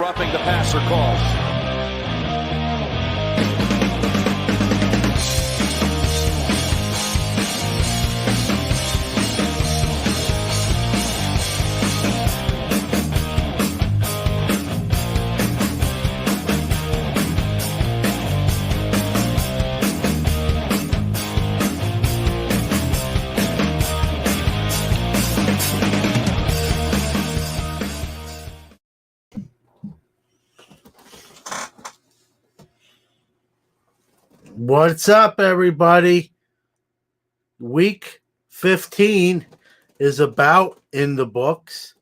Roughing the passer calls. What's up, everybody? Week 15 is about in the books.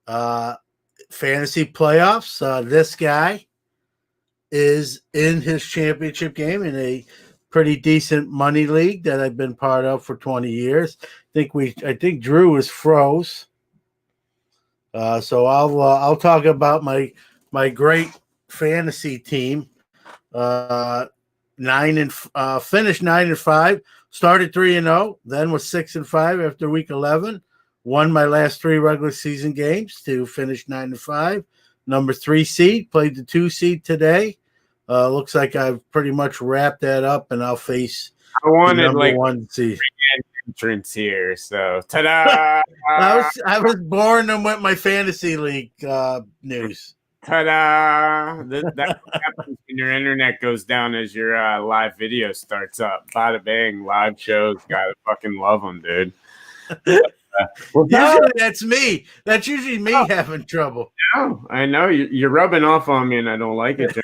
Fantasy playoffs. This guy is in his championship game in a pretty decent money league that I've been part of for 20 years. I think Drew is froze. So I'll talk about my great fantasy team. Finished 9-5, started 3-0, then was 6-5 after week 11. Won my last 3 regular season games to finish 9-5. Number 3 seed, played the 2 seed today. Looks like I've pretty much wrapped that up, and I'll face the number 1 seed. Entrance here, so ta-da! I was born and went my fantasy league news. Ta-da! That happens when your internet goes down as your live video starts up. Bada bang, live shows. Gotta fucking love them, dude. Usually that's me. That's usually me having trouble. No, I know. You're rubbing off on me, and I don't like it.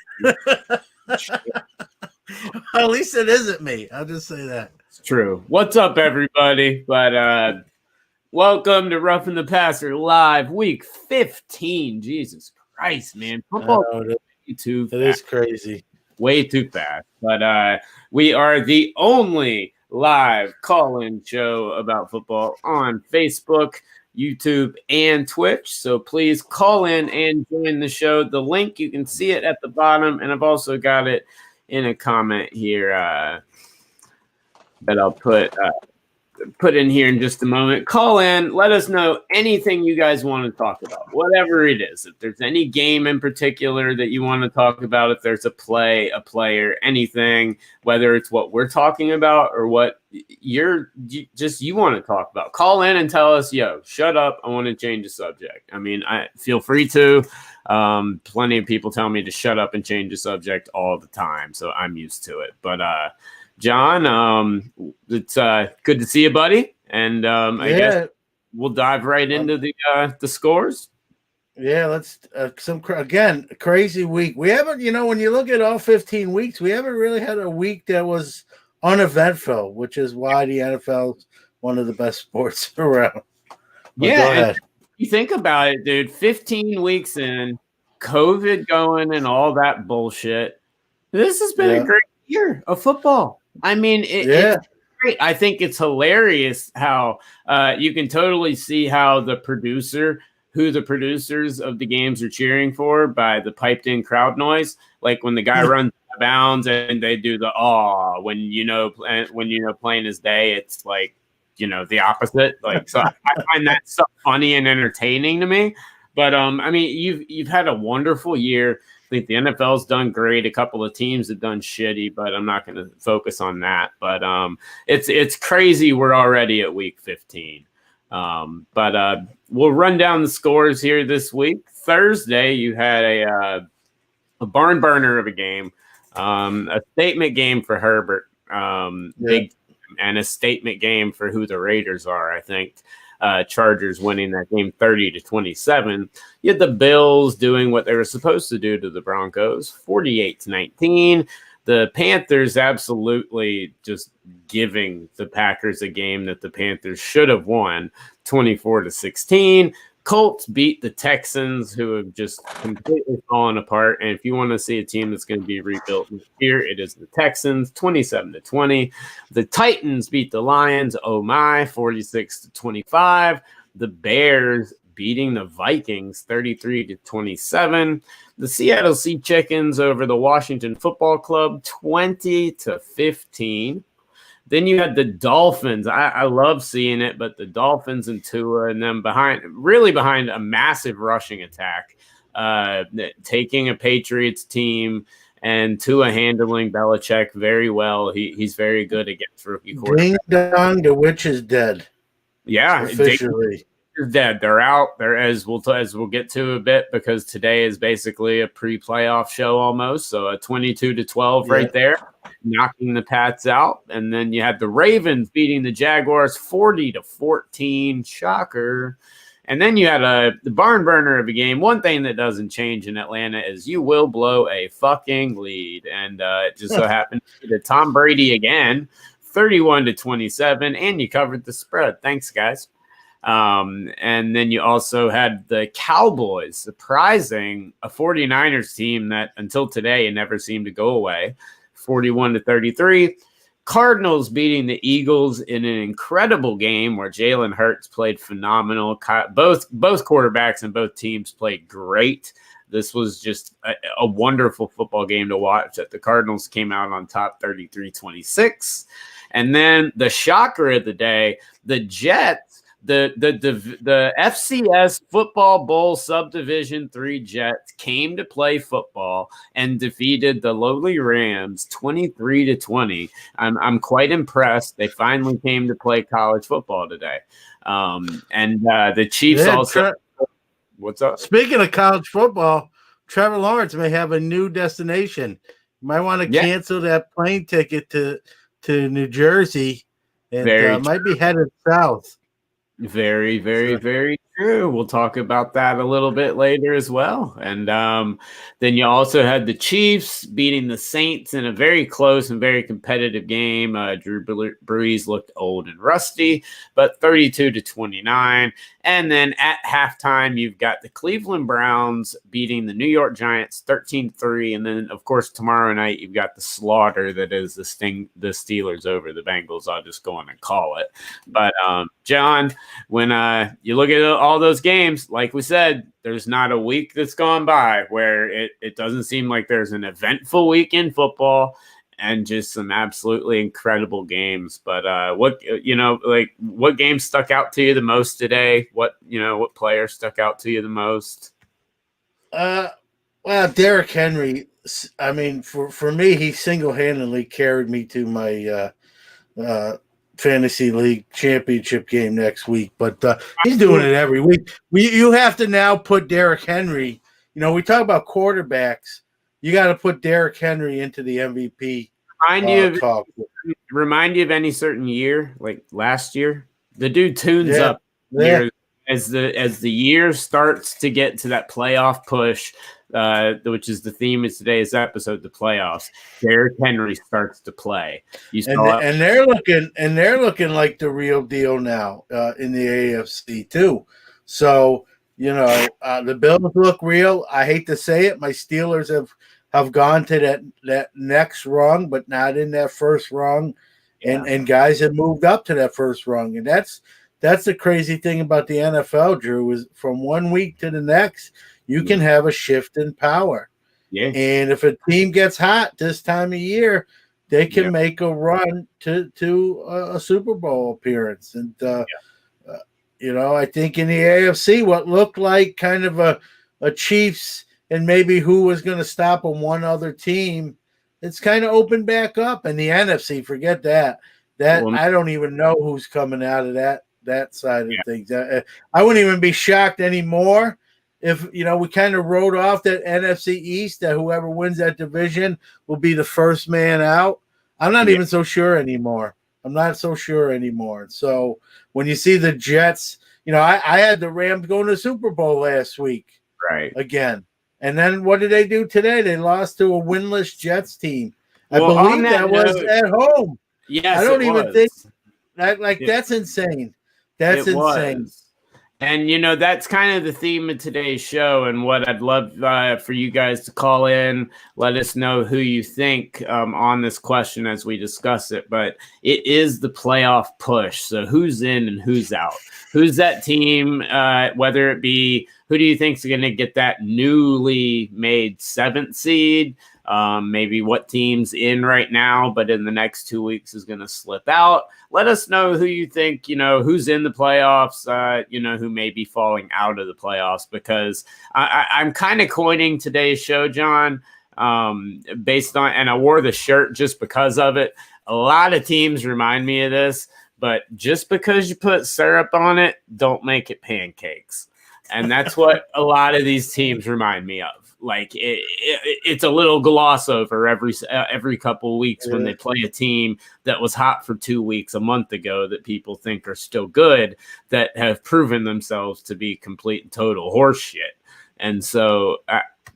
At least it isn't me. I'll just say that. It's true. What's up, everybody? But welcome to Roughing the Passer Live, Week 15. Jesus Christ, man. Football it is crazy. Way too fast. But we are the only live call-in show about football on Facebook, YouTube, and Twitch. So please call in and join the show. The link, you can see it at the bottom, and I've also got it in a comment here that I'll put in here in just a moment. Call in, let us know anything you guys want to talk about, whatever it is. If there's any game in particular that you want to talk about, if there's a play, a player, anything, whether it's what we're talking about or what you want to talk about, call in and tell us, yo, shut up, I want to change the subject. I mean, I feel free to. Plenty of people tell me to shut up and change the subject all the time, so I'm used to it. But John, it's good to see you, buddy. And I guess we'll dive right into the scores. Yeah, let's crazy week. We haven't, when you look at all 15 weeks, we haven't really had a week that was uneventful, which is why the NFL is one of the best sports around. But go ahead. You think about it, dude. 15 weeks in, COVID going and all that bullshit. This has been a great year of football. I mean, it's great. I think it's hilarious how you can totally see how the producers of the games are cheering for by the piped in crowd noise. Like when the guy runs out of bounds and they do the when plain as day, it's like, the opposite. Like, so I find that so funny and entertaining to me. But I mean, you've had a wonderful year. I think the NFL's done great. A couple of teams have done shitty, but I'm not going to focus on that. But it's crazy. We're already at week 15. But we'll run down the scores here this week. Thursday, you had a barn burner of a game, a statement game for Herbert, big, and a statement game for who the Raiders are. I think Chargers winning that game 30-27. You had the Bills doing what they were supposed to do to the Broncos, 48-19. The Panthers absolutely just giving the Packers a game that the Panthers should have won, 24-16. Colts beat the Texans, who have just completely fallen apart. And if you want to see a team that's going to be rebuilt here, it is the Texans, 27-20. The Titans beat the Lions, 46-25. The Bears beating the Vikings, 33-27. The Seattle Sea Chickens over the Washington Football Club, 20-15. Then you had the Dolphins. I love seeing it, but the Dolphins and Tua and them behind a massive rushing attack. taking a Patriots team and Tua handling Belichick very well. He's very good against rookie quarterbacks. Ding dong, the witch is dead. Yeah, officially. They're dead. They're out. They're as we'll get to a bit, because today is basically a pre-playoff show almost. So a 22-12 right there, knocking the Pats out, and then you had the Ravens beating the Jaguars 40-14. Shocker. And then you had the barn burner of a game. One thing that doesn't change in Atlanta is you will blow a fucking lead, and it just so happened to Tom Brady again, 31-27, and you covered the spread. Thanks, guys. And then you also had the Cowboys surprising a 49ers team that until today it never seemed to go away, 41-33. Cardinals beating the Eagles in an incredible game where Jalen Hurts played phenomenal. Both quarterbacks and both teams played great. This was just a wonderful football game to watch. That the Cardinals came out on top 33-26. And then the shocker of the day, the Jets, the FCS Football Bowl Subdivision 3 Jets came to play football and defeated the lowly Rams 23-20. I'm quite impressed. They finally came to play college football today. And the Chiefs also. What's up? Speaking of college football, Trevor Lawrence may have a new destination. You might want to cancel that plane ticket to New Jersey, and might be headed south. Very, very, very true. We'll talk about that a little bit later as well. And then you also had the Chiefs beating the Saints in a very close and very competitive game. Drew Brees looked old and rusty, but 32-29. And then at halftime, you've got the Cleveland Browns beating the New York Giants 13-3. And then, of course, tomorrow night, you've got the slaughter that is the Steelers over the Bengals. I'll just go on and call it. But, John, when you look at all those games, like we said, there's not a week that's gone by where it doesn't seem like there's an eventful week in football and just some absolutely incredible games. But what game stuck out to you the most today? What player stuck out to you the most? Well, Derrick Henry. I mean, for me, he single-handedly carried me to my fantasy league championship game next week. But he's doing it every week. You have to now put Derrick Henry. We talk about quarterbacks. You got to put Derrick Henry into the MVP. Remind you of any certain year, like last year? The dude tunes up as the year starts to get to that playoff push, which is the theme of today's episode, the playoffs. Derrick Henry starts to play. And they're looking like the real deal now in the AFC too. So the Bills look real. I hate to say it, my Steelers have gone to that next rung, but not in that first rung, and guys have moved up to that first rung, and that's the crazy thing about the NFL, Drew, is from one week to the next, you can have a shift in power. Yeah. And if a team gets hot this time of year, they can make a run to a Super Bowl appearance. And I think in the AFC, what looked like kind of a Chiefs and maybe who was going to stop one other team, it's kind of opened back up. And the NFC, forget that. I don't even know who's coming out of that side of things. I wouldn't even be shocked anymore if, we kind of wrote off that NFC East, that whoever wins that division will be the first man out. I'm not even so sure anymore. So when you see the Jets, I had the Rams going to the Super Bowl last week. Right. Again. And then what did they do today? They lost to a winless Jets team. I believe that was at home. Yes, I don't even think that's insane. That's insane. And, that's kind of the theme of today's show, and what I'd love for you guys to call in, let us know who you think on this question as we discuss it. But it is the playoff push. So who's in and who's out? Who's that team, whether it be who do you think is going to get that newly made 7th seed? maybe what team's in right now, but in the next 2 weeks is going to slip out. Let us know who you think, who's in the playoffs, who may be falling out of the playoffs, because I'm kind of coining today's show, John, based on, and I wore the shirt just because of it. A lot of teams remind me of this, but just because you put syrup on it, don't make it pancakes. And that's what a lot of these teams remind me of. Like it's a little gloss over every couple of weeks when they play a team that was hot for 2 weeks a month ago that people think are still good, that have proven themselves to be complete and total horseshit. And so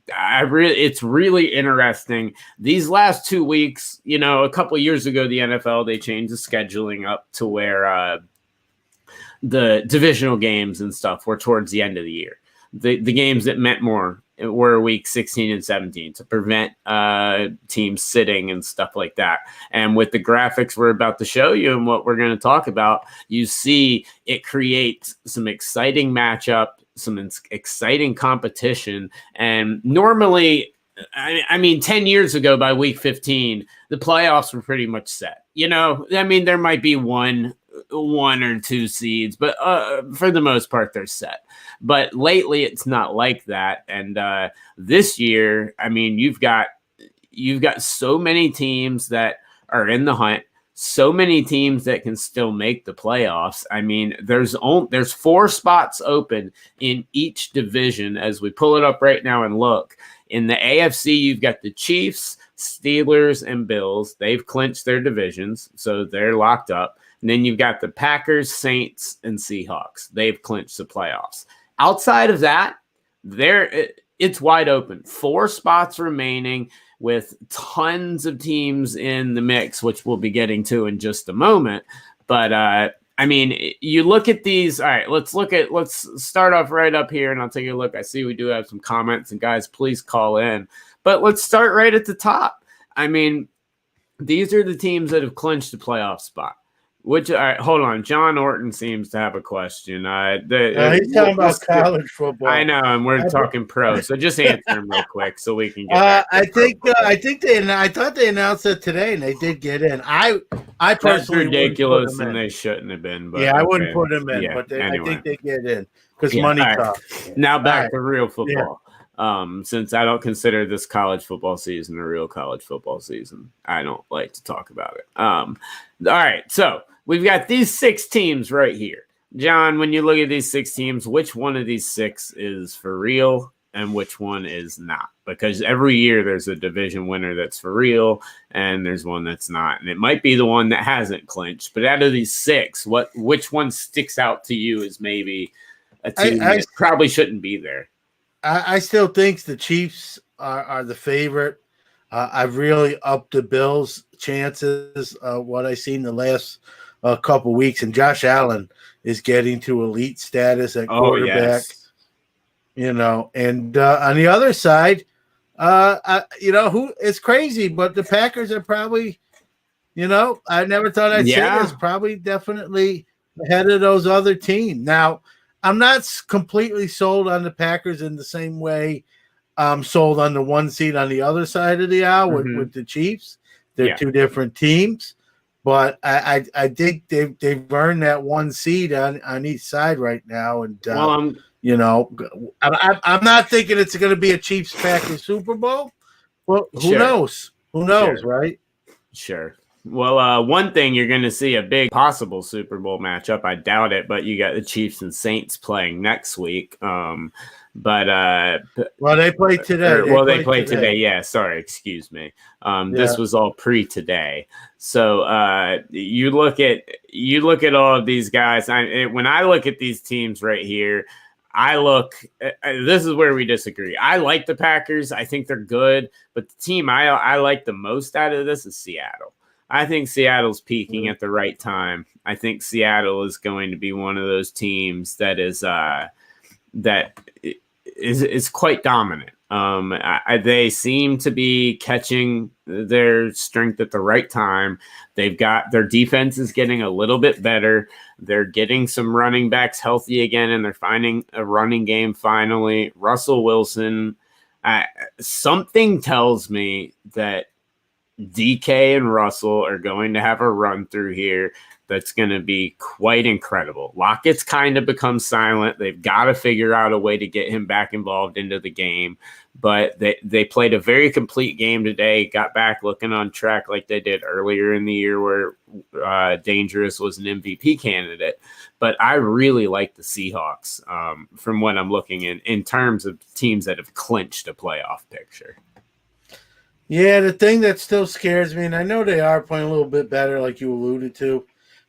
it's really interesting. These last 2 weeks, a couple of years ago, the NFL, they changed the scheduling up to where the divisional games and stuff were towards the end of the year. The games that meant more were week 16 and 17 to prevent teams sitting and stuff like that. And with the graphics we're about to show you and what we're going to talk about, you see it creates some exciting matchup, some exciting competition. And normally, I mean, 10 years ago by week 15, the playoffs were pretty much set. There might be one or two seeds, but for the most part, they're set. But lately, it's not like that. And this year, I mean, you've got so many teams that are in the hunt, so many teams that can still make the playoffs. I mean, there's 4 spots open in each division as we pull it up right now and look. In the AFC, you've got the Chiefs, Steelers, and Bills. They've clinched their divisions, so they're locked up. And then you've got the Packers, Saints, and Seahawks. They've clinched the playoffs. Outside of that, it's wide open. 4 spots remaining with tons of teams in the mix, which we'll be getting to in just a moment. But, I mean, you look at these. All right, let's start off right up here, and I'll take a look. I see we do have some comments, and guys, please call in. But let's start right at the top. I mean, these are the teams that have clinched the playoff spot. Which, hold on. John Orton seems to have a question. He's talking about college football. I know, and we're talking pro. So just answer him real quick so we can get. I thought they announced it today, and they did get in. I personally, that's ridiculous, and they shouldn't have been. But I wouldn't put them in, but anyway. I think they get in because money talks. Now back to real football. Yeah. Since I don't consider this college football season a real college football season, I don't like to talk about it. All right, so we've got these 6 teams right here. John, when you look at these 6 teams, which one of these 6 is for real and which one is not? Because every year there's a division winner that's for real and there's one that's not. And it might be the one that hasn't clinched. But out of these 6, which one sticks out to you as maybe a team that probably shouldn't be there? I still think the Chiefs are the favorite. I've really upped the Bills' chances. What I've seen the last couple weeks, and Josh Allen is getting to elite status at quarterback. Yes. And on the other side, it's crazy, but the Packers are probably, I never thought I'd say this, probably definitely ahead of those other teams. Now, I'm not completely sold on the Packers in the same way I'm sold on the 1 seed on the other side of the aisle with the Chiefs. They're 2 different teams, but I think they've earned that 1 seed on each side right now. And I'm not thinking it's going to be a Chiefs-Packers Super Bowl. Well, who knows? Who knows, right? Sure. Well, one thing you're going to see a big possible Super Bowl matchup. I doubt it, but you got the Chiefs and Saints playing next week. They play today. They play today. Yeah, sorry, excuse me. This was all pre-today. So you look at all of these guys. When I look at these teams right here, this is where we disagree. I like the Packers. I think they're good, but the team I like the most out of this is Seattle. I think Seattle's peaking at the right time. I think Seattle is going to be one of those teams that is quite dominant. They seem to be catching their strength at the right time. They've got their defense is getting a little bit better. They're getting some running backs healthy again, and they're finding a running game finally. Russell Wilson, Something tells me that DK and Russell are going to have a run through here that's going to be quite incredible. Lockett's kind of become silent. They've got to figure out a way to get him back involved into the game. But they played a very complete game today, got back looking on track like they did earlier in the year where Dangerous was an MVP candidate. But I really like the Seahawks from what I'm looking in terms of teams that have clinched a playoff picture. Yeah, the thing that still scares me, and I know they are playing a little bit better, like you alluded to,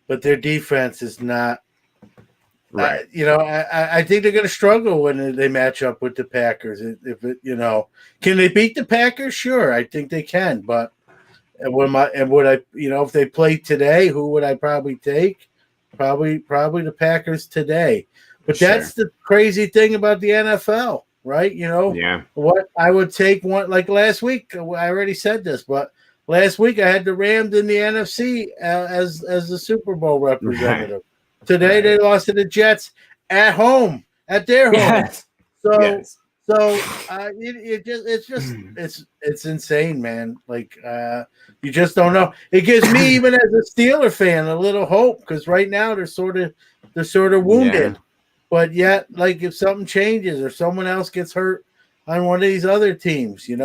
but their defense is not. Right. I think they're going to struggle when they match up with the Packers. Can they beat the Packers? Sure, I think they can. But if they play today, who would I probably take? Probably the Packers today. But that's the crazy thing about the NFL. Right, what I would take one like last week. I already said this, but last week I had the Rams in the NFC as the Super Bowl representative. Right. Today they lost to the Jets at home, at their home. It's insane, man. Like you just don't know. It gives me, even as a Steeler fan, a little hope because right now they're sort of wounded. Yeah. But yet, like if something changes or someone else gets hurt on one of these other teams, it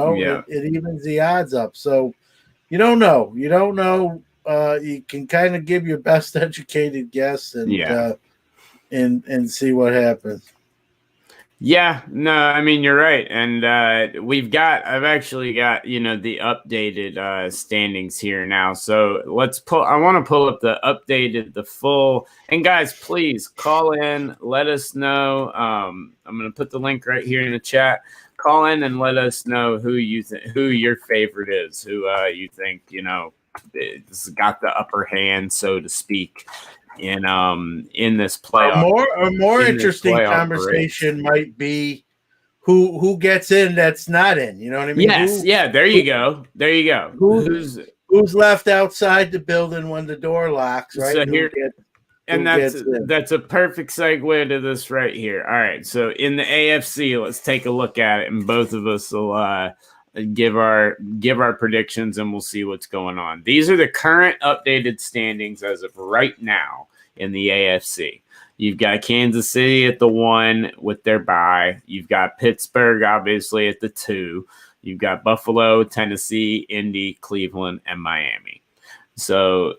evens the odds up. So you don't know. You can kind of give your best educated guess and see what happens. Yeah, no, I mean, you're right. And I've actually got, the updated standings here now. So I want to pull up the full, and guys, please call in, let us know. I'm going to put the link right here in the chat. Call in and let us know who your favorite is, who you think, has got the upper hand, so to speak. In this playoff, a more interesting conversation might be who gets in that's not in. You know what I mean? Yes, there you go. Who's left outside the building when the door locks? Right. So that's a perfect segue to this right here. All right. So in the AFC, let's take a look at it, and both of us will give our predictions, and we'll see what's going on. These are the current updated standings as of right now in the AFC. You've got Kansas City at the 1 with their bye. You've got Pittsburgh, obviously, at the 2. You've got Buffalo, Tennessee, Indy, Cleveland, and Miami. So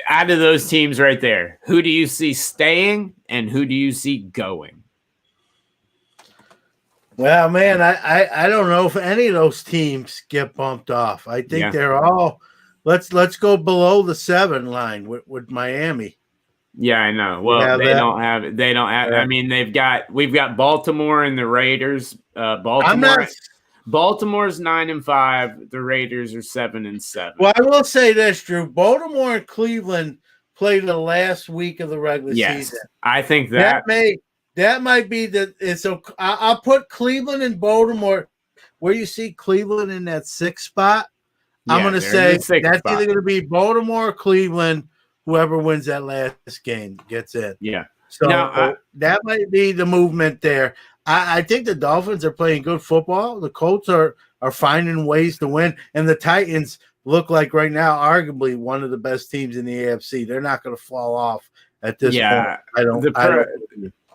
out of those teams right there, who do you see staying and who do you see going? Well, man, I don't know if any of those teams get bumped off. I think they're all let's go below the 7 line with Miami. Yeah, I know. Well, they don't have. I mean, we've got Baltimore and the Raiders. Baltimore's 9-5. The Raiders are 7-7. Well, I will say this, Drew. Baltimore and Cleveland played the last week of the regular season. I think that might be so I'll put Cleveland and Baltimore where you see Cleveland in that 6th spot. I'm going to say that's either going to be Baltimore or Cleveland. Whoever wins that last game gets in. Yeah. So that might be the movement there. I think the Dolphins are playing good football. The Colts are finding ways to win. And the Titans look like right now arguably one of the best teams in the AFC. They're not going to fall off at this point.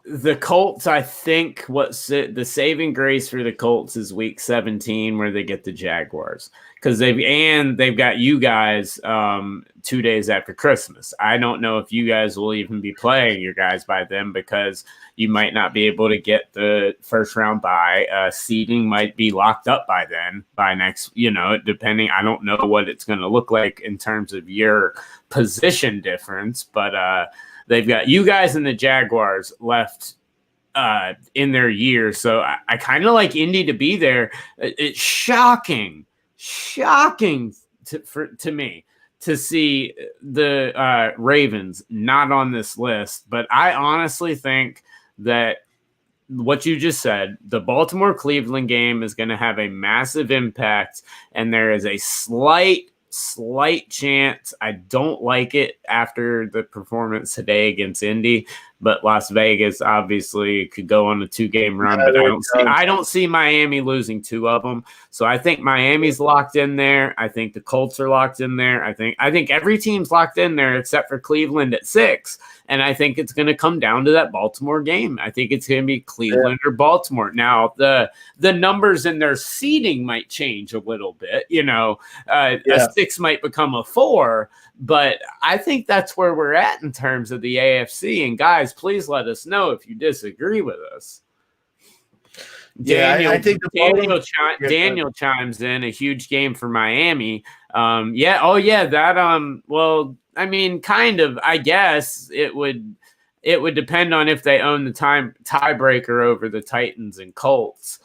The Colts, I think the saving grace for the Colts is week 17 where they get the Jaguars because they've got you guys 2 days after Christmas. I don't know if you guys will even be playing your guys by then because you might not be able to get the first round bye. Seeding might be locked up by then, by next, depending. I don't know what it's going to look like in terms of your position difference, but they've got you guys and the Jaguars left in their year. So I kind of like Indy to be there. It's shocking to me to see the Ravens not on this list. But I honestly think that what you just said, the Baltimore-Cleveland game is going to have a massive impact, and there is a slight chance. I don't like it after the performance today against Indy but Las Vegas obviously could go on a 2-game run. Yeah, But I don't see Miami losing 2 of them. So I think Miami's locked in there. I think the Colts are locked in there. I think every team's locked in there except for Cleveland at 6. And I think it's going to come down to that Baltimore game. I think it's going to be Cleveland or Baltimore. Now, the numbers in their seeding might change a little bit. A 6 might become a 4. But I think that's where we're at in terms of the AFC. And guys, please let us know if you disagree with us. Daniel, I think Daniel chimes in, a huge game for Miami. That well, I mean, kind of, I guess it would depend on if they own the tiebreaker over the Titans and Colts,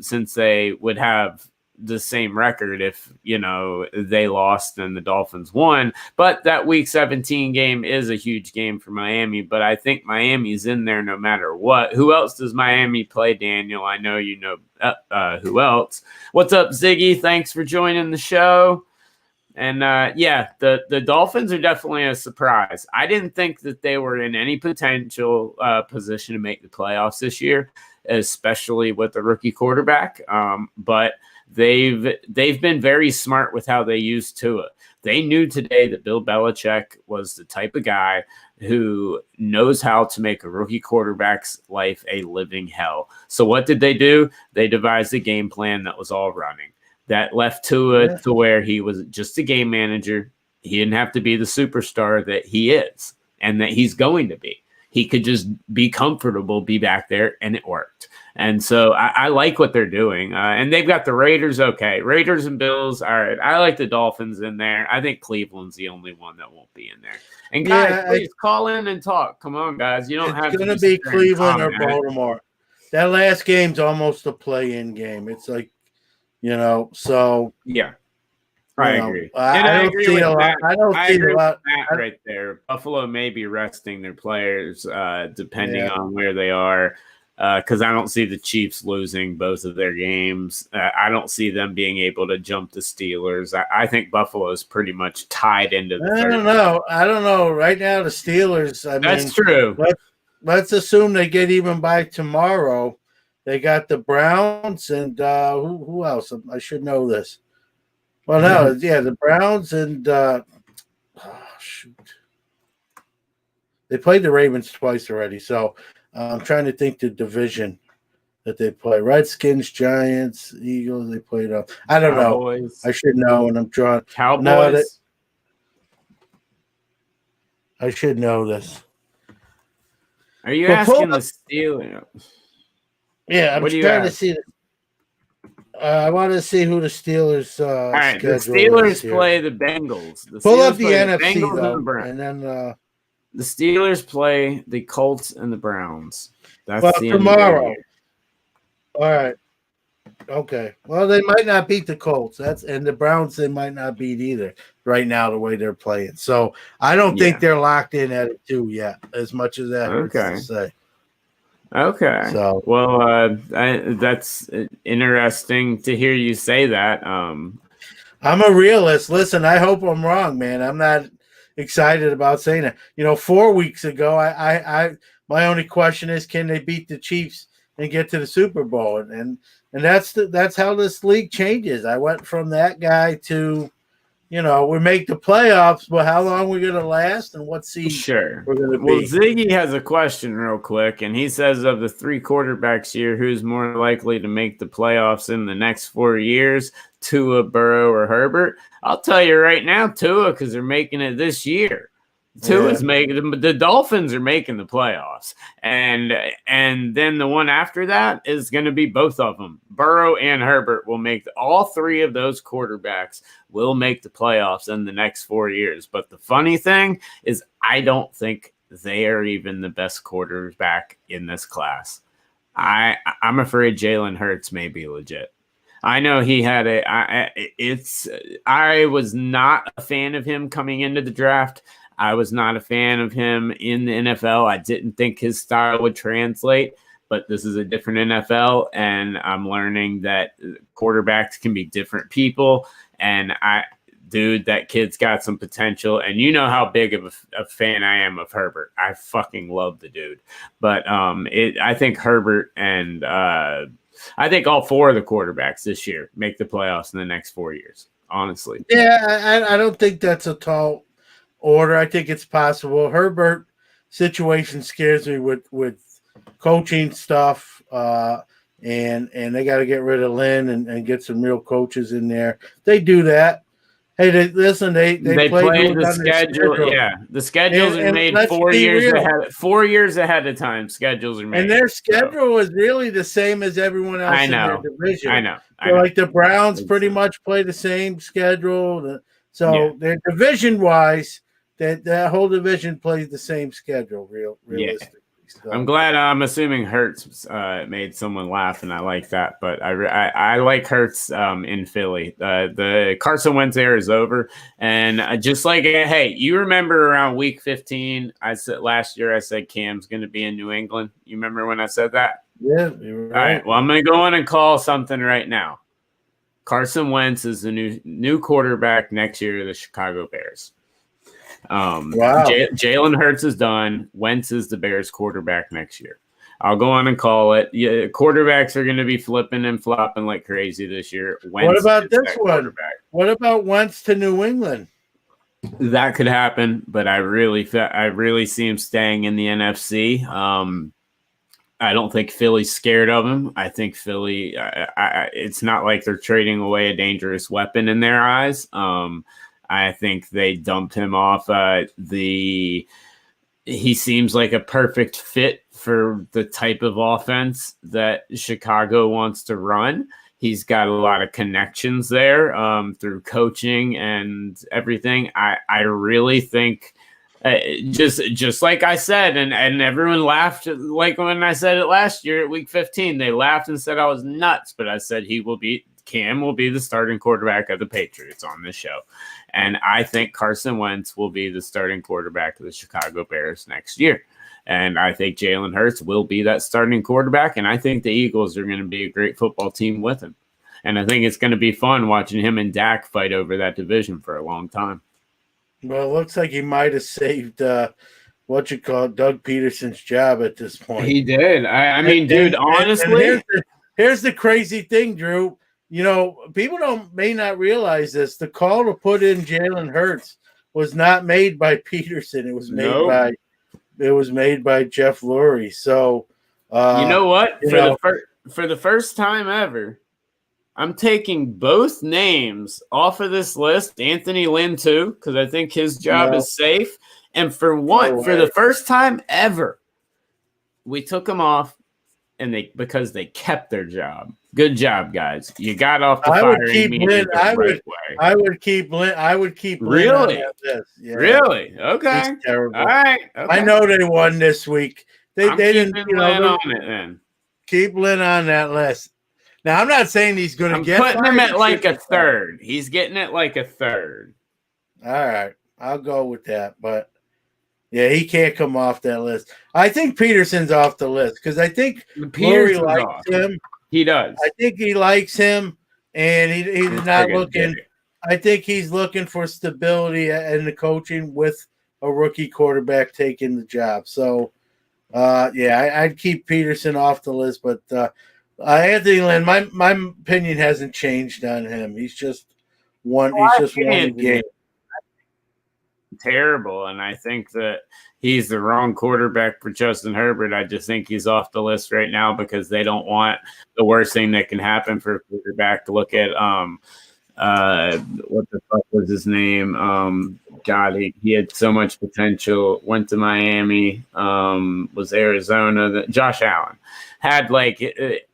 since they would have the same record if they lost and the Dolphins won. But that week 17 game is a huge game for Miami, but I think Miami's in there no matter what. Who else does Miami play, Daniel? I know you know who else. What's up, Ziggy? Thanks for joining the show. And the Dolphins are definitely a surprise. I didn't think that they were in any potential position to make the playoffs this year, especially with the rookie quarterback. But they've been very smart with how they use Tua. They knew today that Bill Belichick was the type of guy who knows how to make a rookie quarterback's life a living hell. So what did they do? They devised a game plan that was all running, that left Tua to where he was just a game manager. He didn't have to be the superstar that he is and that he's going to be. He could just be comfortable, be back there, and it worked. And so I like what they're doing. And they've got the Raiders. Okay, Raiders and Bills. All right. I like the Dolphins in there. I think Cleveland's the only one that won't be in there. And guys, please call in and talk. Come on, guys. You don't have to. It's going to be Cleveland or Baltimore. That last game's almost a play-in game. It's like, so. Yeah. I agree. I agree with Matt. I don't see a lot right there. Buffalo may be resting their players depending on where they are, because I don't see the Chiefs losing both of their games. I don't see them being able to jump the Steelers. I think Buffalo is pretty much tied into the I don't know. Right now, the Steelers, that's true. Let's assume they get even by tomorrow. They got the Browns and who else? I should know this. Well, no, the Browns and they played the Ravens twice already. So I'm trying to think the division that they play: Redskins, Giants, Eagles. They played up. I don't know. I should know, and I'm drawing Cowboys. No, I should know this. Are you asking the Steelers? Yeah, I'm trying to see. I want to see who the Steelers. All right, the Steelers play the Bengals. Pull up the NFC though, and then the Steelers play the Colts and the Browns. That's tomorrow. All right. Okay. Well, they might not beat the Colts. And the Browns they might not beat either right now the way they're playing. So I don't think they're locked in at it too yet, as much as that hurts to say. Okay. So, well, that's interesting to hear you say that. I'm a realist. Listen, I hope I'm wrong, man. I'm not excited about saying it. 4 weeks ago, I my only question is, can they beat the Chiefs and get to the Super Bowl? And that's how this league changes. I went from that guy to, we make the playoffs, but how long we're going to last and what seed we're going to be. Well, Ziggy has a question real quick, and he says of the 3 quarterbacks here, who's more likely to make the playoffs in the next 4 years, Tua, Burrow, or Herbert? I'll tell you right now, Tua, because they're making it this year. Tua's making the Dolphins are making the playoffs, and then the one after that is going to be both of them. Burrow and Herbert will make all 3 of those quarterbacks will make the playoffs in the next 4 years. But the funny thing is, I don't think they are even the best quarterback in this class. I'm afraid Jalen Hurts may be legit. I know he had I was not a fan of him coming into the draft. I was not a fan of him in the NFL. I didn't think his style would translate, but this is a different NFL, and I'm learning that quarterbacks can be different people. And dude, that kid's got some potential. And you know how big of a fan I am of Herbert. I fucking love the dude. But I think Herbert and I think all 4 of the quarterbacks this year make the playoffs in the next 4 years, honestly. Yeah, I don't think that's a tall order. I think it's possible. Herbert situation scares me with coaching stuff, and they got to get rid of Lynn and get some real coaches in there. They do that. Hey, they play the schedule. Yeah, the schedules are made 4 years ahead. 4 years ahead of time, schedules are made, and their schedule is really the same as everyone else in their division. I know. Like the Browns pretty much play the same schedule. So they're division wise, that whole division plays the same schedule. Realistically. So. I'm assuming Hurts made someone laugh, and I like that. But I like Hurts in Philly. The Carson Wentz era is over, and just like, hey, you remember around week 15? I said last year I said Cam's going to be in New England. You remember when I said that? Yeah, you're right. All right. Well, I'm going to go in and call something right now. Carson Wentz is the new quarterback next year of the Chicago Bears. Wow. Jalen Hurts is done. Wentz is the Bears quarterback next year. I'll go on and call it. Yeah, quarterbacks are going to be flipping and flopping like crazy this year. What about this one? What about Wentz to New England? That could happen, but I really see him staying in the NFC. I don't think Philly's scared of him. I think Philly. It's not like they're trading away a dangerous weapon in their eyes. I think they dumped him off. He seems like a perfect fit for the type of offense that Chicago wants to run. He's got a lot of connections there through coaching and everything. I really think just like I said, and everyone laughed like when I said it last year at week 15, they laughed and said I was nuts, but I said Cam will be the starting quarterback of the Patriots on this show. And I think Carson Wentz will be the starting quarterback of the Chicago Bears next year. And I think Jalen Hurts will be that starting quarterback. And I think the Eagles are going to be a great football team with him. And I think it's going to be fun watching him and Dak fight over that division for a long time. Well, it looks like he might have saved Doug Peterson's job at this point. He did. I mean, dude, honestly. Here's the crazy thing, Drew. You know, people may not realize this. The call to put in Jalen Hurts was not made by Peterson. It was made by Jeff Lurie. So, you know what? For the first time ever, I'm taking both names off of this list. Anthony Lynn too, because I think his job is safe. And for the first time ever, we took him off, because they kept their job. Good job, guys. You got off the firing meter the right way. I would keep Lynn. Really? Yeah. Really? Okay. It's terrible. All right. Okay. I know they won this week. They didn't. Lynn on it then. Keep Lynn on that list. Now I'm not saying he's going to get. Putting him at like a third. He's getting it like a third. All right, I'll go with that. But yeah, he can't come off that list. I think Peterson's off the list because I think Lurie likes him. He does. I think he likes him, and he's not looking. I think he's looking for stability in the coaching with a rookie quarterback taking the job. So, I'd keep Peterson off the list. But Anthony Lynn, my opinion hasn't changed on him. He's just won. He's just won a game. Terrible, and I think that he's the wrong quarterback for Justin Herbert. I just think he's off the list right now because they don't want the worst thing that can happen for a quarterback to look at what the fuck was his name? God, he had so much potential, went to Miami, was Arizona. Josh Allen had like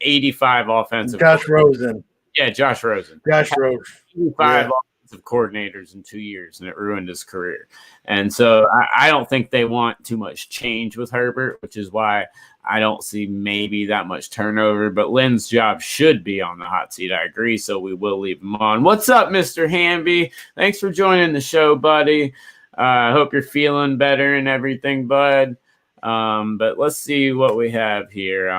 85 offensive Josh Rosen. Yeah, Josh Rosen. 85 of coordinators in 2 years, and it ruined his career. And so I don't think they want too much change with Herbert, which is why I don't see maybe that much turnover. But Lynn's job should be on the hot seat. I agree, so we will leave him on. What's up, Mr. Hamby? Thanks for joining the show, buddy. I hope you're feeling better and everything, bud. But let's see what we have here.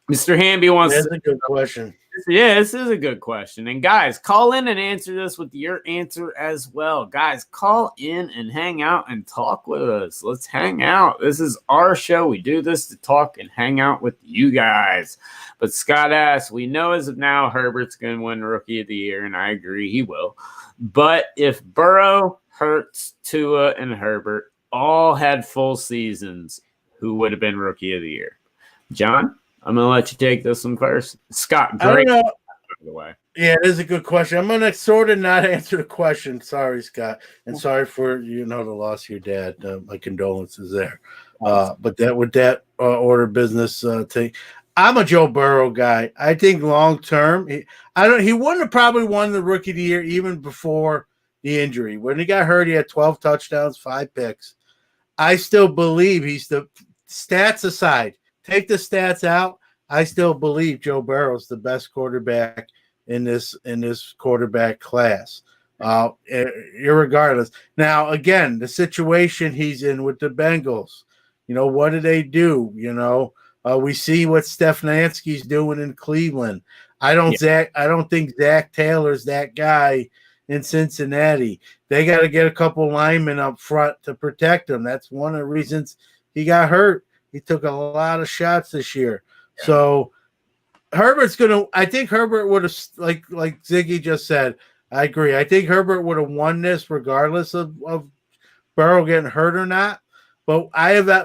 Mr. Hamby wants That's a good question. Yeah, this is a good question. And guys, call in and answer this with your answer as well. Guys, call in and hang out and talk with us. Let's hang out. This is our show. We do this to talk and hang out with you guys. But Scott asks, we know as of now Herbert's going to win Rookie of the Year, and I agree he will. But if Burrow, Hurts, Tua, and Herbert all had full seasons, who would have been Rookie of the Year? John? I'm going to let you take this one first. Scott, great. I don't know. By the way. Yeah, it is a good question. I'm going to sort of not answer the question. Sorry, Scott. And sorry for, the loss of your dad. My condolences there. But that with that order of business thing, I'm a Joe Burrow guy. I think long term, he wouldn't have probably won the Rookie of the Year even before the injury. When he got hurt, he had 12 touchdowns, 5 picks. I still believe he's the stats aside. Take the stats out. I still believe Joe Burrow's the best quarterback in this quarterback class, irregardless. Now, again, the situation he's in with the Bengals. What do they do? We see what Stefanski's doing in Cleveland. I don't think Zach Taylor's that guy in Cincinnati. They got to get a couple linemen up front to protect him. That's one of the reasons he got hurt. He took a lot of shots this year. Yeah. So Herbert's I think Herbert would have, like Ziggy just said, I agree. I think Herbert would have won this regardless of Burrow getting hurt or not. But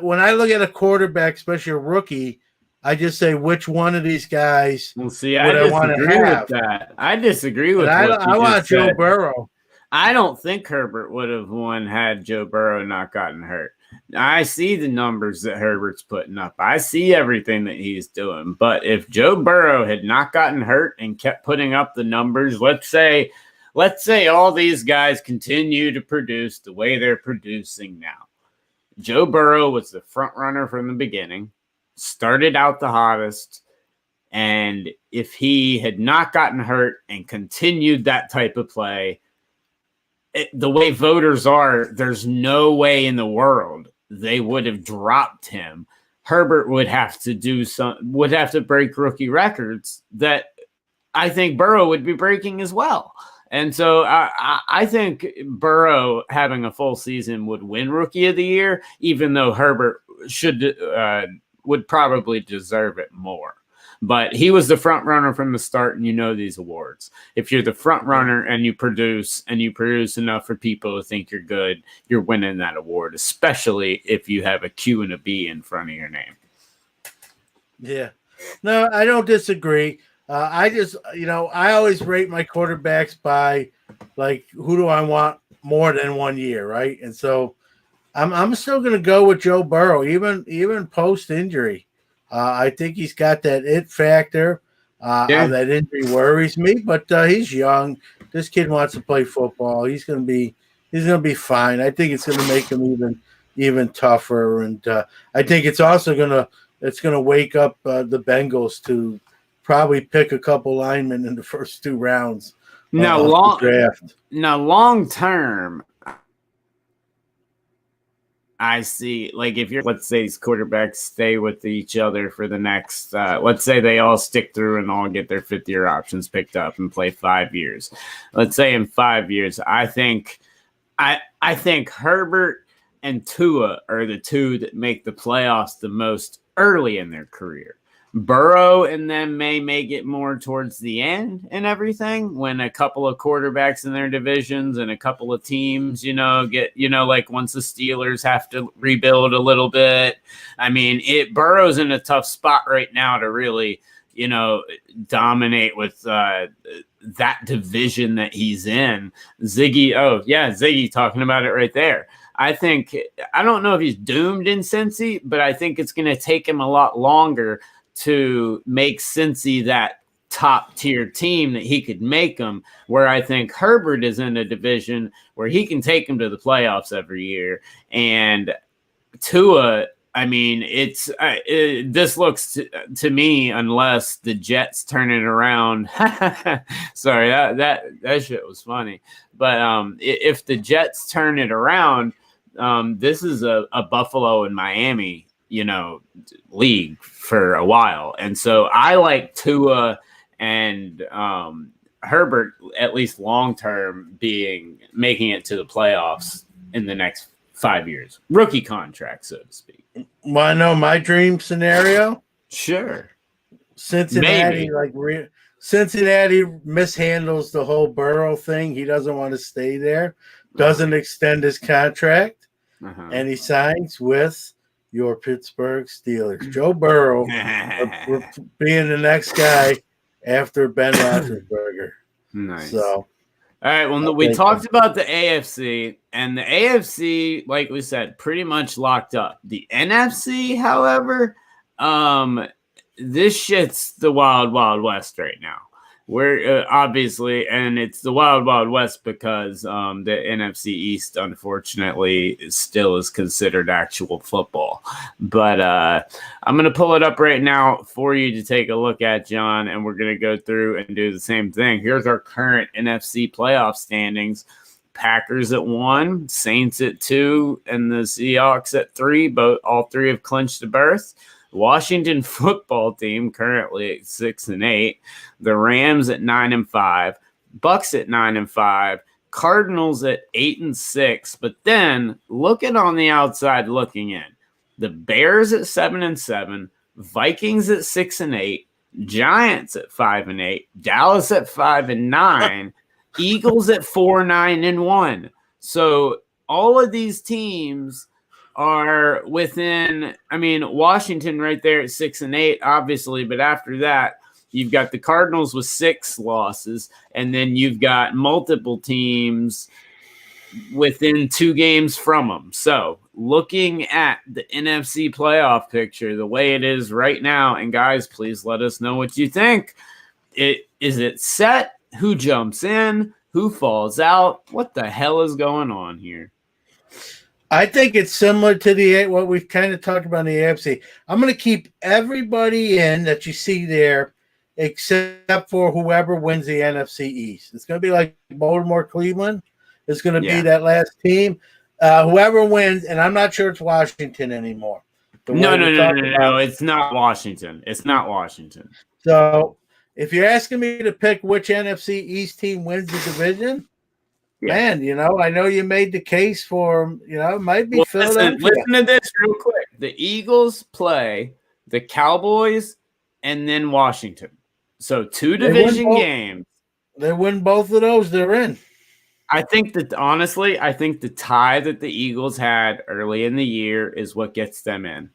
when I look at a quarterback, especially a rookie, I just say which one of these guys would I want to have. With that. I disagree with that. I want Joe Burrow. I don't think Herbert would have won had Joe Burrow not gotten hurt. I see the numbers that Herbert's putting up. I see everything that he's doing. But if Joe Burrow had not gotten hurt and kept putting up the numbers, let's say all these guys continue to produce the way they're producing now. Joe Burrow was the front runner from the beginning, started out the hottest, and if he had not gotten hurt and continued that type of play, the way voters are, there's no way in the world they would have dropped him. Herbert would have to break rookie records that I think Burrow would be breaking as well. And so I think Burrow having a full season would win Rookie of the Year, even though Herbert would probably deserve it more. But he was the front runner from the start, and these awards. If you're the front runner and you produce enough for people to think you're good, you're winning that award, especially if you have a Q and a B in front of your name. Yeah. No, I don't disagree. I just, I always rate my quarterbacks by, like, who do I want more than 1 year, right? And so I'm still going to go with Joe Burrow, even post-injury. I think he's got that it factor. That injury worries me, but he's young. This kid wants to play football. He's going to be fine. I think it's going to make him even tougher, and I think it's also going to wake up the Bengals to probably pick a couple linemen in the first 2 rounds. Now, long term, I see, like, if let's say these quarterbacks stay with each other for the next, let's say they all stick through and all get their 5th-year options picked up and play 5 years. Let's say in 5 years, I think Herbert and Tua are the two that make the playoffs the most early in their career. Burrow and them may make it more towards the end and everything when a couple of quarterbacks in their divisions and a couple of teams, get, like once the Steelers have to rebuild a little bit. I mean, Burrow's in a tough spot right now to really, dominate with that division that he's in. Ziggy talking about it right there. I don't know if he's doomed in Cincy, but I think it's going to take him a lot longer to make Cincy that top tier team that he could make them, where I think Herbert is in a division where he can take them to the playoffs every year. And Tua, I mean, this looks to me, unless the Jets turn it around. Sorry, that shit was funny. But if the Jets turn it around, this is a Buffalo and Miami, league for a while. And so I like Tua and Herbert, at least long term, making it to the playoffs in the next 5 years. Rookie contract, so to speak. Well, I know my dream scenario. Sure. Cincinnati, Cincinnati mishandles the whole Burrow thing. He doesn't want to stay there, doesn't extend his contract, and he signs with your Pittsburgh Steelers. Joe Burrow being the next guy after Ben Roethlisberger. Nice. So, all right. Well, we talked about the AFC, and the AFC, like we said, pretty much locked up. The NFC, however, this shit's the wild, wild west right now. We're obviously, and it's the wild, wild west because the NFC East, unfortunately, still is considered actual football. But I'm going to pull it up right now for you to take a look at, John, and we're going to go through and do the same thing. Here's our current NFC playoff standings. Packers at 1, Saints at 2, and the Seahawks at 3. All three have clinched a berth. Washington football team currently at 6-8. The Rams at 9-5. Bucks at 9-5. Cardinals at 8-6. But then looking on the outside, looking in, the Bears at 7-7. Vikings at 6-8. Giants at 5-8. Dallas at 5-9. Eagles at 4-9-1. So all of these teams are within, Washington right there at 6-8, obviously, but after that, you've got the Cardinals with 6 losses, and then you've got multiple teams within 2 games from them. So looking at the NFC playoff picture, the way it is right now, and guys, please let us know what you think. Is it set? Who jumps in? Who falls out? What the hell is going on here? I think it's similar to what we've kind of talked about in the AFC. I'm going to keep everybody in that you see there except for whoever wins the NFC East. It's going to be like Baltimore, Cleveland. It's going to be that last team. Whoever wins, and I'm not sure it's Washington anymore. No. It's not Washington. It's not Washington. So if you're asking me to pick which NFC East team wins the division, man, I know you made the case for, it might be Philadelphia. Listen to this real quick. The Eagles play the Cowboys and then Washington. So 2 division games. They win both of those, they're in. I think the tie that the Eagles had early in the year is what gets them in.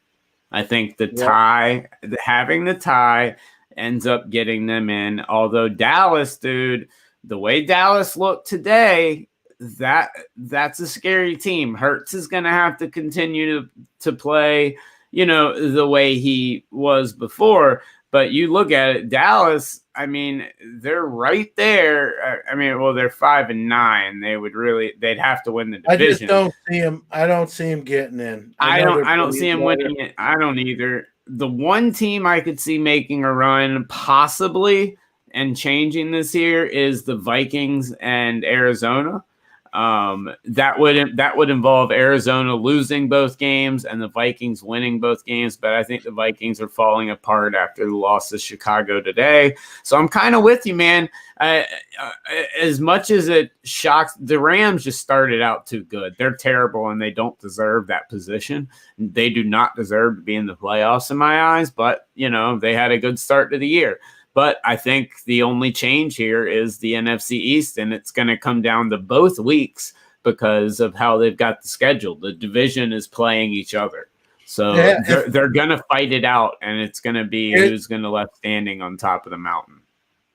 I think having the tie ends up getting them in. Although Dallas, dude, the way Dallas looked today, that's a scary team. Hurts is going to have to continue to play, the way he was before. But you look at it, Dallas, they're right there. They're 5-9. They'd have to win the division. I just don't see him. I don't see him getting in. I don't see him winning it. I don't either. The one team I could see making a run possibly and changing this year is the Vikings and Arizona. That would involve Arizona losing both games and the Vikings winning both games, but I think the Vikings are falling apart after the loss to Chicago today. So I'm kind of with you, man. As much as it shocks, the Rams just started out too good. They're terrible and they don't deserve that position. They do not deserve to be in the playoffs in my eyes, but they had a good start to the year. But I think the only change here is the NFC East, and it's going to come down to both weeks because of how they've got the schedule. The division is playing each other. So they're going to fight it out, and it's going to be who's going to left standing on top of the mountain.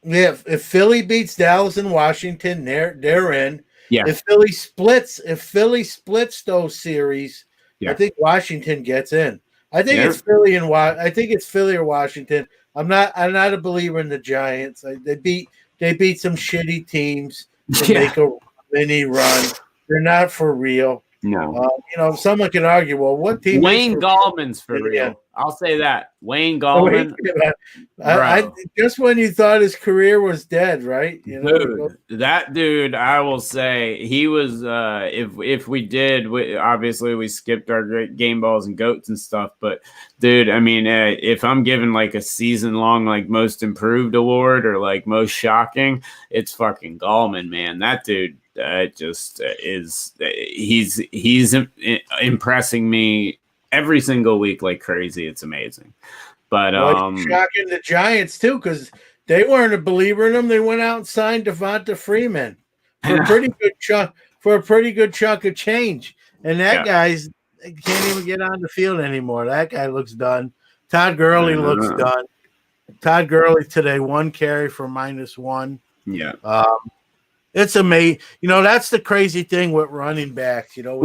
Yeah, if Philly beats Dallas and Washington, they're in. Yeah. If Philly splits those series, I think Washington gets in. I think it's Philly or Washington. I'm not a believer in the Giants. They beat some shitty teams to make a mini run. They're not for real. No. Someone can argue, well, what team? Wayne Gallman's for real. Yeah. I'll say that. Wayne Gallman. I just when you thought his career was dead, right? Dude, that dude, I will say he was. If we did, obviously we skipped our great game balls and goats and stuff. But dude, I mean, if I'm given like a season long like most improved award or like most shocking, it's fucking Gallman, man. That dude just is. He's impressing me every single week like crazy. It's amazing. But shocking the Giants too, because they weren't a believer in him. They went out and signed Devonta Freeman for a pretty good chunk of change. And that guy's can't even get on the field anymore. That guy looks done. Todd Gurley looks done. Todd Gurley today, 1 carry for -1. Yeah. It's amazing. That's the crazy thing with running backs. No.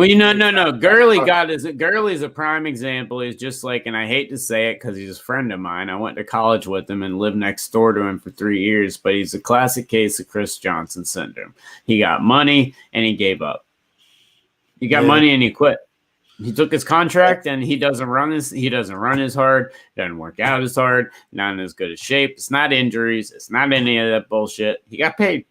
Gurley's a prime example. He's just like, and I hate to say it because he's a friend of mine. I went to college with him and lived next door to him for 3 years, but he's a classic case of Chris Johnson syndrome. He got money and he gave up. He got money and he quit. He took his contract and he doesn't run as hard, doesn't work out as hard, not in as good a shape. It's not injuries. It's not any of that bullshit. He got paid.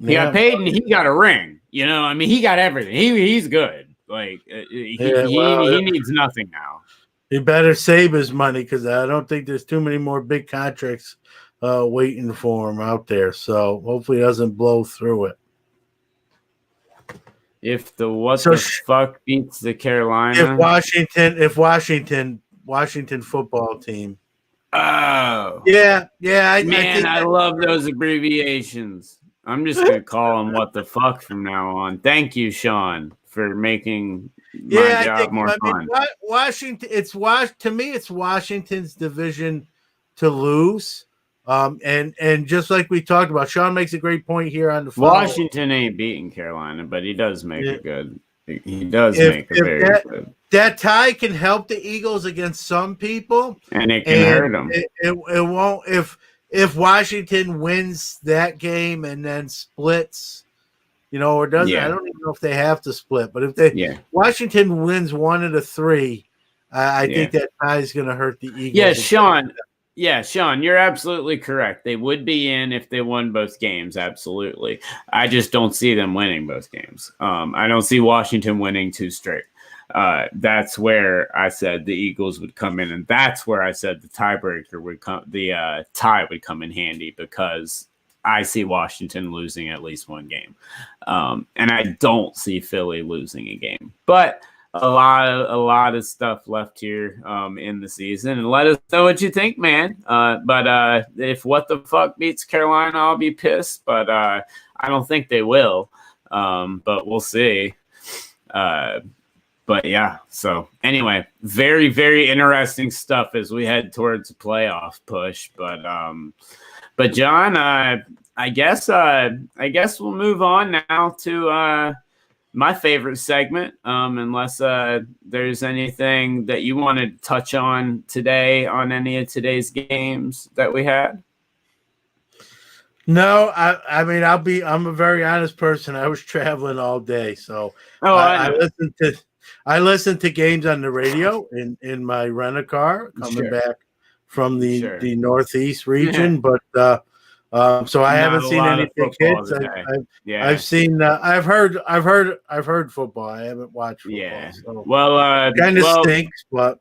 He got paid and he got a ring. I mean, he got everything. He's good. Like he needs nothing now. He better save his money because I don't think there's too many more big contracts waiting for him out there. So hopefully he doesn't blow through it. If the fuck beats the Carolina, if Washington football team. Oh yeah. I love those abbreviations. I'm just gonna call him what the fuck from now on. Thank you, Sean, for making my job more fun. Washington, to me, it's Washington's division to lose. And just like we talked about, Sean makes a great point here on the phone. Washington ain't beating Carolina, but he does make it good. He does make it very good. That tie can help the Eagles against some people, and it can hurt them. It won't if Washington wins that game and then splits, or doesn't. I don't even know if they have to split, but if Washington wins 1 of the 3, I think that tie is going to hurt the Eagles. Sean, you're absolutely correct. They would be in if they won both games. Absolutely. I just don't see them winning both games. I don't see Washington winning 2 straight. That's where I said the Eagles would come in, and that's where I said the tiebreaker would come. The tie would come in handy because I see Washington losing at least 1 game, and I don't see Philly losing a game. But a lot of stuff left here in the season, and let us know what you think, man. But if what the fuck beats Carolina, I'll be pissed. But I don't think they will. But we'll see. But yeah, so anyway, very, very interesting stuff as we head towards the playoff push. But John, I guess we'll move on now to my favorite segment. Unless there's anything that you want to touch on today on any of today's games that we had. No, I mean I'm a very honest person. I was traveling all day, so I listened to games on the radio in my rent-a-car coming back from the Northeast region, but so I haven't seen any big hits. I've seen I've heard football. I haven't watched football. Yeah. So well, kind of stinks, but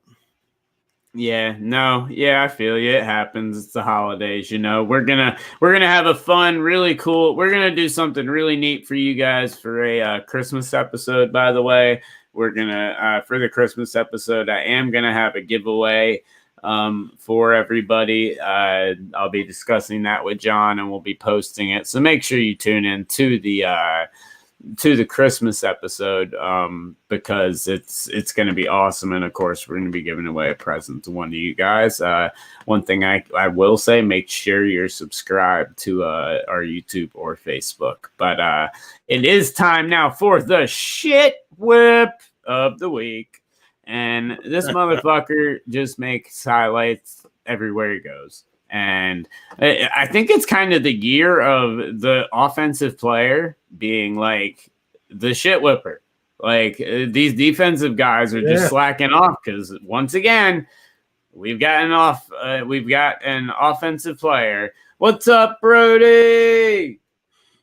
I feel you. It happens. It's the holidays, We're gonna have a fun, really cool. We're gonna do something really neat for you guys for a Christmas episode. By the way, we're gonna for the Christmas episode, I am gonna have a giveaway for everybody. I'll be discussing that with John, and we'll be posting it. So make sure you tune in to the Christmas episode because it's going to be awesome. And of course, we're going to be giving away a present to one of you guys. One thing I will say, make sure you're subscribed to our YouTube or Facebook. But it is time now for the shit whip of the week. And this motherfucker just makes highlights everywhere he goes. And I think it's kind of the year of the offensive player being like the shit whipper. Like these defensive guys are just slacking off because once again, we've got an offensive player. What's up, Brody?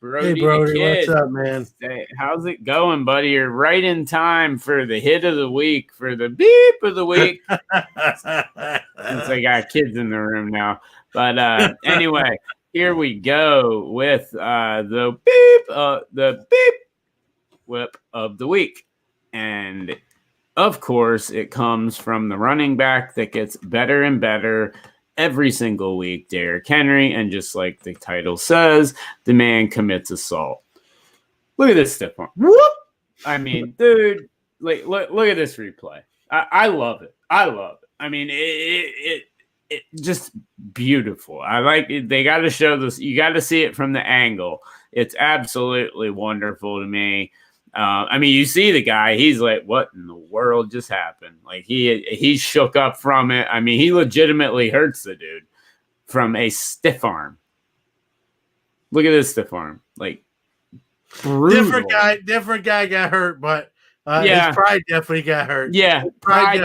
Hey, Brody, what's up, man? Hey, how's it going, buddy? You're right in time for the hit of the week, for the beep of the week. Since I got kids in the room now. But anyway, here we go with the beep whip of the week. And of course, it comes from the running back that gets better and better every single week, Derrick Henry, and just like the title says, the man commits assault. Look at this stiff arm. Whoop! I mean, dude, like look at this replay. I love it. I mean, it just beautiful. I like it. They got to show this. You got to see it from the angle. It's absolutely wonderful to me. I mean, you see the guy, he's like, what in the world just happened? Like he shook up from it. I mean, he legitimately hurts the dude from a stiff arm. Look at this stiff arm. Like brutal. Different guy got hurt, but his pride definitely got hurt. Yeah, pride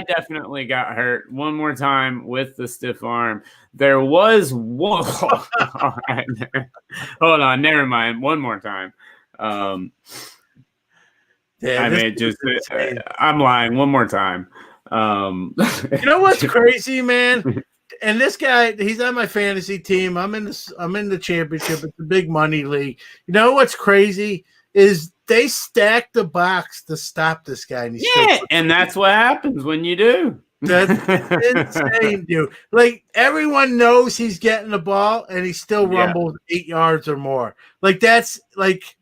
definitely got hurt. One more time with the stiff arm. There was one. Hold on, never mind. One more time. I'm lying. One more time. You know what's crazy, man? And this guy, he's on my fantasy team. I'm in the championship. It's a big money league. You know what's crazy is they stacked the box to stop this guy. And that's what happens when you do. That's insane, dude. Like everyone knows he's getting the ball, and he still rumbles 8 yards or more. Like that's like.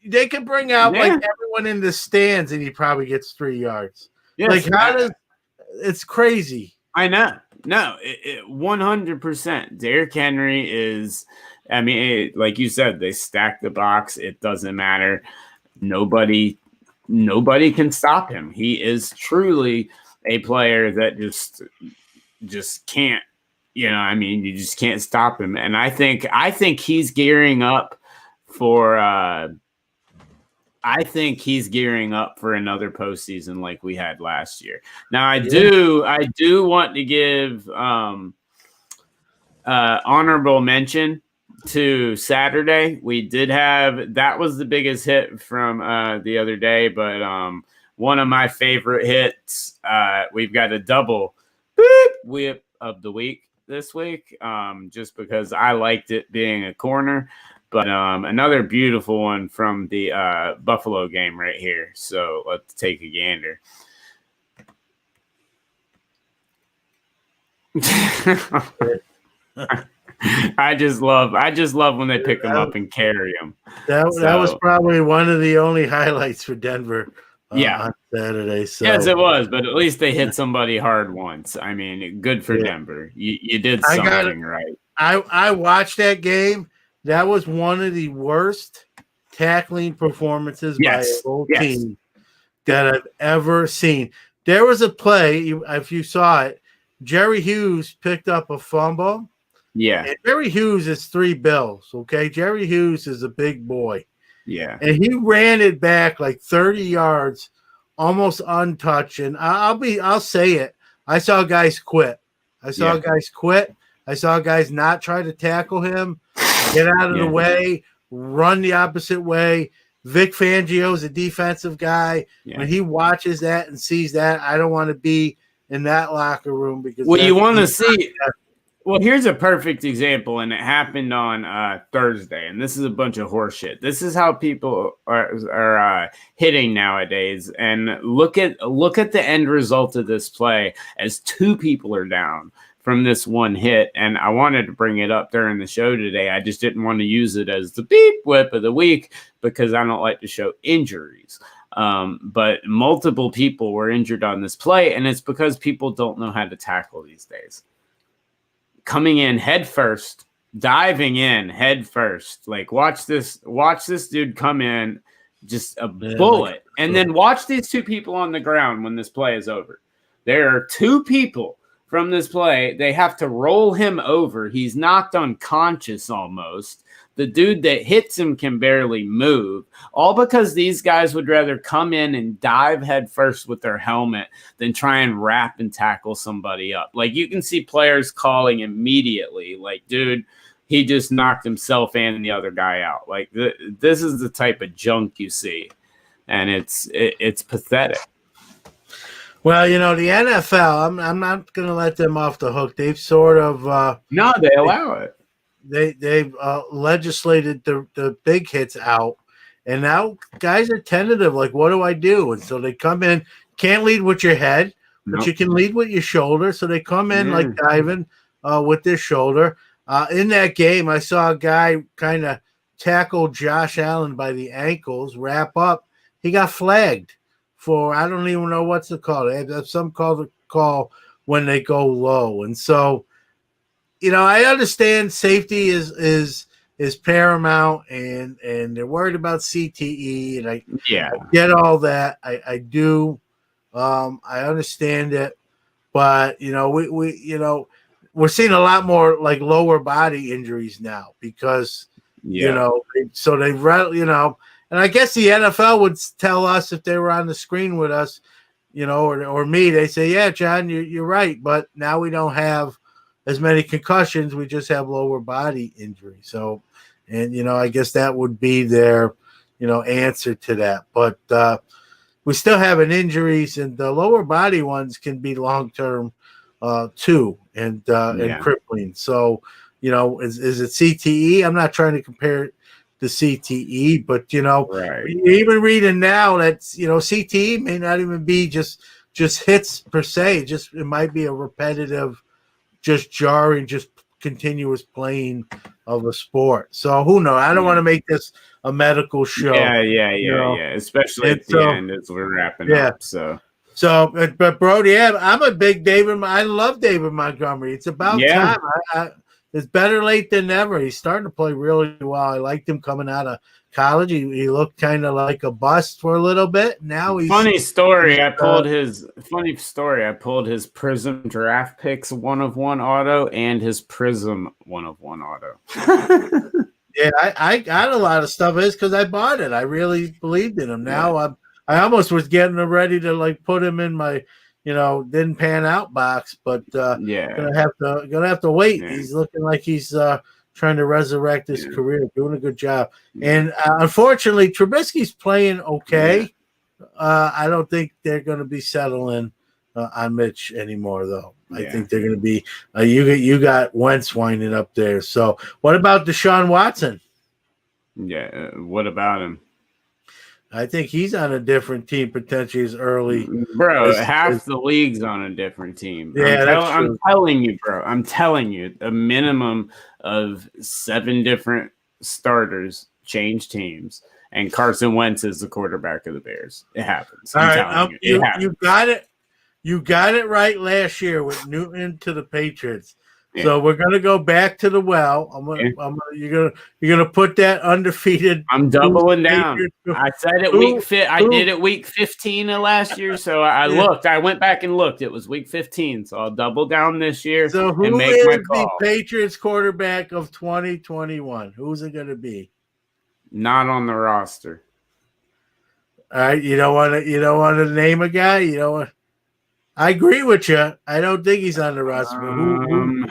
They could bring out like everyone in the stands, and he probably gets 3 yards. Yes, like it's crazy. I know. No, 100%. Derrick Henry is. I mean, like you said, they stack the box. It doesn't matter. Nobody can stop him. He is truly a player that just can't. You know, I mean, you just can't stop him. And I think he's gearing up for. I think he's gearing up for another postseason like we had last year. Now, I do want to give honorable mention to Saturday. We did have that was the biggest hit from the other day, but one of my favorite hits. We've got a double whip of the week this week, just because I liked it being a corner. But another beautiful one from the Buffalo game right here. So let's take a gander. I just love when they pick them up and carry them. That was probably one of the only highlights for Denver. On Saturday. So. Yes, it was, but at least they hit somebody hard once. I mean, good for Denver. You did something right. I watched that game. That was one of the worst tackling performances by a whole team that I've ever seen. There was a play, if you saw it, Jerry Hughes picked up a fumble. Yeah. And Jerry Hughes is 3 bills, okay? Jerry Hughes is a big boy. Yeah. And he ran it back like 30 yards, almost untouched. And I'll say it. I saw guys quit. I saw guys not try to tackle him. Get out of the way, run the opposite way. Vic Fangio's a defensive guy. Yeah. When he watches that and sees that, I don't want to be in that locker room because you want to see. Well, here's a perfect example, and it happened on Thursday. And this is a bunch of horseshit. This is how people are hitting nowadays. And look at the end result of this play as 2 people are down from this one hit, and I wanted to bring it up during the show today. I just didn't want to use it as the beep whip of the week because I don't like to show injuries. But multiple people were injured on this play, and it's because people don't know how to tackle these days. Coming in head first, diving in head first. Like watch this dude come in, just a bullet, and then watch these 2 people on the ground when this play is over. There are 2 people from this play. They have to roll him over. He's knocked unconscious almost. The dude that hits him can barely move, all because these guys would rather come in and dive headfirst with their helmet than try and wrap and tackle somebody up. Like, you can see players calling immediately, like, dude, he just knocked himself and the other guy out. Like, this is the type of junk you see, and it's pathetic. Well, you know, the NFL, I'm not going to let them off the hook. They've sort of no, they allow it. They've legislated the big hits out, and now guys are tentative. Like, what do I do? And so they come in. Can't lead with your head, but you can lead with your shoulder. So they come in like diving with their shoulder. In that game, I saw a guy kind of tackle Josh Allen by the ankles, wrap up. He got flagged for, I don't even know what's it called. They have some call when they go low, and so. You know, I understand safety is paramount, and they're worried about CTE, and I get all that. I do, I understand it, but you know, we're seeing a lot more like lower body injuries now because you know, so they've you know, and I guess the NFL would tell us if they were on the screen with us, you know, or me, they say, yeah, John, you're right, but now we don't have as many concussions, we just have lower body injury. So, and, you know, I guess that would be their, you know, answer to that. But we still have an injuries, and the lower body ones can be long-term too, and crippling. So, you know, is it CTE? I'm not trying to compare it to CTE, but, you know, even reading now that, you know, CTE may not even be just hits per se. It might be a repetitive, just jarring, just continuous playing of a sport. So who knows? I don't want to make this a medical show. Yeah. Especially at the end as we're wrapping up. So, but Brody, I'm a big I love David Montgomery. It's about time. It's better late than never. He's starting to play really well. I liked him coming out of college. He looked kind of like a bust for a little bit. Now he's funny story. I pulled his Prism draft picks 1-of-1 auto and his Prism 1-of-1 auto. Yeah, I got a lot of stuff because I bought it. I really believed in him. Now I almost was getting ready to like put him in my, you know, didn't pan out box, but gonna have to wait. Yeah. He's looking like he's trying to resurrect his career, doing a good job. And unfortunately, Trubisky's playing okay. I don't think they're going to be settling on Mitch anymore, though. I think they're going to be you got Wentz winding up there. So what about Deshaun Watson? Yeah, what about him? I think he's on a different team potentially as early. Bro, half the league's on a different team. Yeah, I'm telling you, bro. I'm telling you, a minimum of 7 different starters change teams, and Carson Wentz is the quarterback of the Bears. It happens. You got it. You got it right last year with Newton to the Patriots. Yeah. So we're gonna go back to the well. You're gonna put that undefeated. I'm doubling down. I said it I did it week 15 of last year. So I looked. I went back and looked. It was week 15. So I'll double down this year. So who and make is my call. The Patriots quarterback of 2021? Who's it gonna be? Not on the roster. All right. You don't want to name a guy. You don't want. I agree with you. I don't think he's on the roster. Who?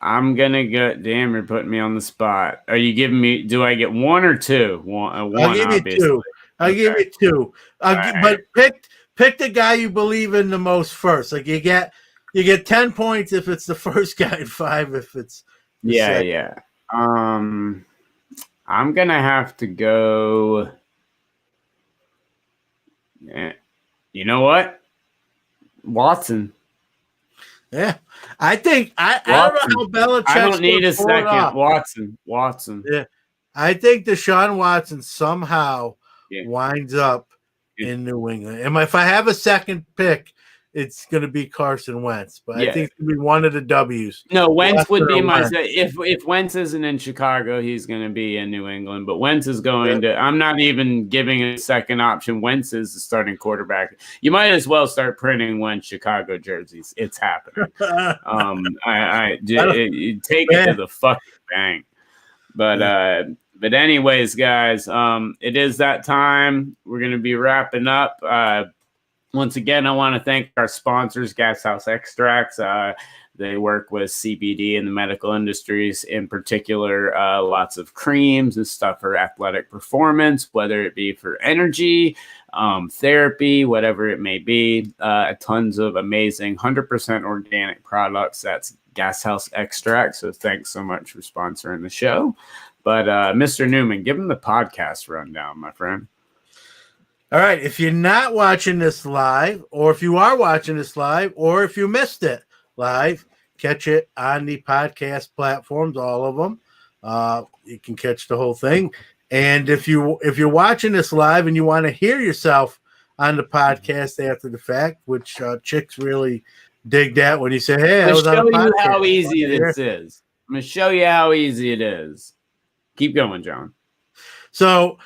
I'm gonna go. Damn, you're putting me on the spot. Are you giving me? Do I get 1 or 2? One. I'll give you 2. I'll give you 2. But pick the guy you believe in the most first. Like you get 10 points if it's the first guy, and 5 if it's the second. Yeah. I'm gonna have to go. Yeah. You know what? Watson. Yeah, I think I don't know how Belichick. I don't need a second. Watson. Yeah, I think Deshaun Watson somehow winds up in New England. And if I have a second pick, it's going to be Carson Wentz. But Yeah. I think it's going to be one of the W's. No, Wentz would be my Wentz. if Wentz isn't in Chicago, he's going to be in New England. But Wentz is going to. I'm not even giving a second option. Wentz is the starting quarterback. You might as well start printing Wentz Chicago jerseys. It's happening. I take it to the fucking bank. But anyways, guys, it is that time. We're going to be wrapping up. Once again, I want to thank our sponsors, Gas House Extracts. They work with CBD in the medical industries, in particular, lots of creams and stuff for athletic performance, whether it be for energy, therapy, whatever it may be. Tons of amazing 100% organic products. That's Gas House Extract. So thanks so much for sponsoring the show. But Mr. Newman, give him the podcast rundown, my friend. All right. If you're not watching this live, or if you are watching this live, or if you missed it live, catch it on the podcast platforms, all of them. You can catch the whole thing. And if you're watching this live and you want to hear yourself on the podcast after the fact, which chicks really dig that when you say, "Hey, I was on a podcast." Show you how easy this is. I'm going to show you how easy it is. Keep going, John. So,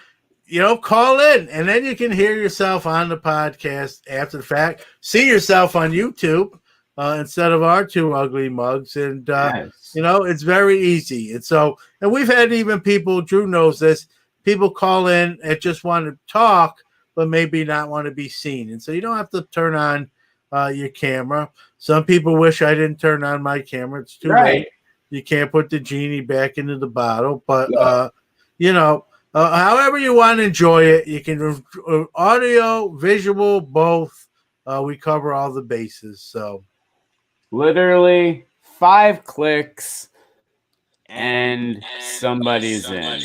call in, and then you can hear yourself on the podcast after the fact. See yourself on YouTube instead of our two ugly mugs, and yes. It's very easy. And we've had even people. Drew knows this. People call in and just want to talk, but maybe not want to be seen, and so you don't have to turn on your camera. Some people wish I didn't turn on my camera. It's too late. You can't put the genie back into the bottle, but however you want to enjoy it, you can audio, visual, both. We cover all the bases. So literally 5 clicks and somebody's in.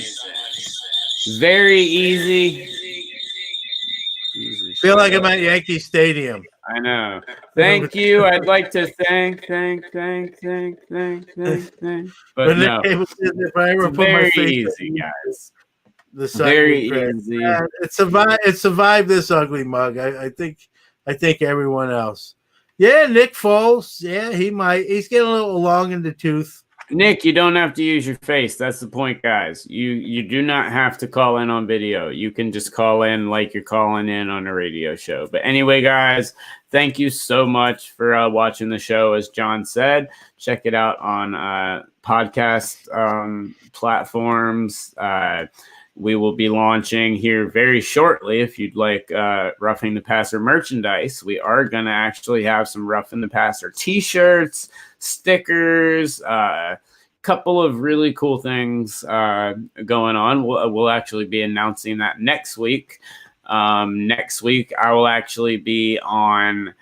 Very easy. Jesus, feel like I'm at Yankee Stadium. I know. Thank you. I'd like to thank. But no, if I ever it's put very my face easy, guys. Very easy. It survived this ugly mug. I think everyone else. Yeah, Nick Foles. Yeah, he's getting a little long in the tooth. Nick, you don't have to use your face. That's the point, guys. You do not have to call in on video. You can just call in like you're calling in on a radio show. But anyway, guys, thank you so much for watching the show. As John said, check it out on podcast platforms. We will be launching here very shortly. If you'd like Roughing the Passer merchandise, we are going to actually have some Roughing the Passer t-shirts, stickers, couple of really cool things going on. We'll actually be announcing that next week. Next week, I will actually be on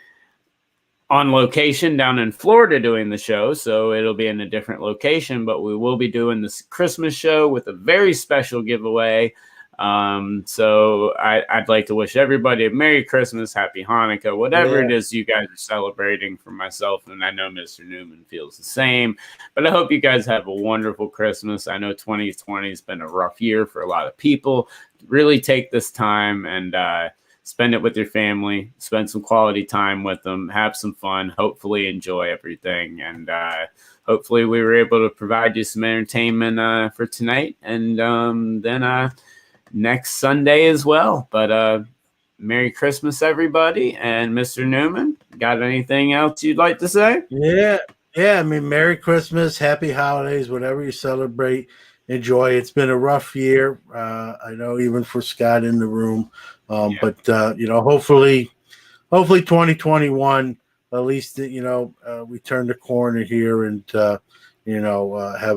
location down in Florida doing the show, so it'll be in a different location, but we will be doing this Christmas show with a very special giveaway. So I'd like to wish everybody a Merry Christmas, Happy Hanukkah, whatever it is you guys are celebrating for myself, and I know Mr. Newman feels the same, but I hope you guys have a wonderful Christmas. I know 2020 has been a rough year for a lot of people. Really take this time and spend it with your family, spend some quality time with them, have some fun, hopefully enjoy everything. And hopefully we were able to provide you some entertainment for tonight and then next Sunday as well. But Merry Christmas, everybody. And Mr. Newman, got anything else you'd like to say? Yeah. I mean, Merry Christmas, Happy Holidays, whatever you celebrate. Enjoy. It's been a rough year. I know even for Scott in the room. But hopefully 2021, at least, we turn the corner here and, have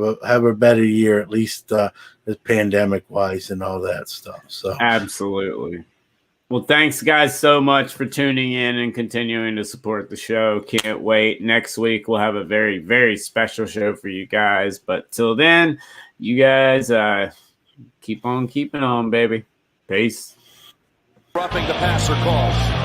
a better year, at least as pandemic wise and all that stuff. So absolutely. Well, thanks guys so much for tuning in and continuing to support the show. Can't wait. Next week, we'll have a very, very special show for you guys. But till then, you guys keep on keeping on, baby. Peace. Roughing the Passer calls.